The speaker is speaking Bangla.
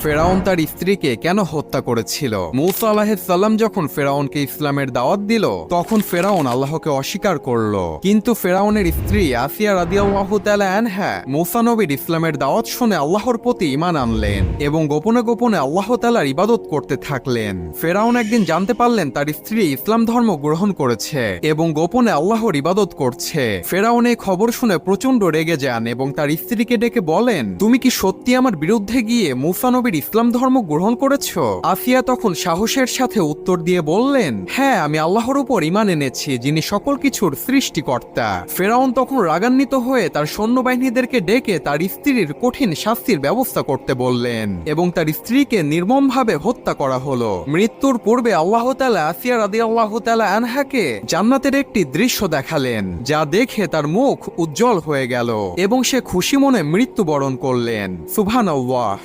ফেরাউন তার স্ত্রীকে কেন হত্যা করেছিল। মূসা আলাইহিস সালাম যখন ফেরাউনকে ইসলামের দাওয়াত দিল তখন ফেরাউন আল্লাহকে অস্বীকার করল, কিন্তু ফেরাউনের স্ত্রী আসিয়া রাদিয়াল্লাহু তাআলা আনহা মূসা নবীর ইসলামের দাওয়াত শুনে আল্লাহর প্রতি ঈমান আনলেন এবং গোপনে গোপনে আল্লাহ তাআলার ইবাদত করতে থাকলেন। ফেরাউন একদিন জানতে পারলেন তার স্ত্রী ইসলাম ধর্ম গ্রহণ করেছে এবং গোপনে আল্লাহর ইবাদত করছে। ফেরাউন এই খবর শুনে প্রচন্ড রেগে যান এবং তার স্ত্রীকে ডেকে বলেন, তুমি কি সত্যি আমার বিরুদ্ধে গিয়ে মূসা নবীর ইসলাম ধর্ম গ্রহণ করেছো? আসিয়া তখন সাহসের সাথে উত্তর দিয়ে বললেন, হ্যাঁ, আমি আল্লাহর উপর ঈমান এনেছি, যিনি সকল কিছুর সৃষ্টিকর্তা। ফেরাউন তখন রাগান্বিত হয়ে তার সৈন্যবাহিনীদেরকে ডেকে তার স্ত্রীর কঠিন শাস্তির ব্যবস্থা করতে বললেন এবং তার স্ত্রীকে নির্মমভাবে হত্যা করা হলো। মৃত্যুর পূর্বে আল্লাহ তাআলা আসিয়া রাদিয়াল্লাহু তাআলা আনহাকে জান্নাতের একটি দৃশ্য দেখালেন, যা দেখে তার মুখ উজ্জ্বল হয়ে গেল এবং সে খুশি মনে মৃত্যুবরণ করলেন। সুবহানাল্লাহ।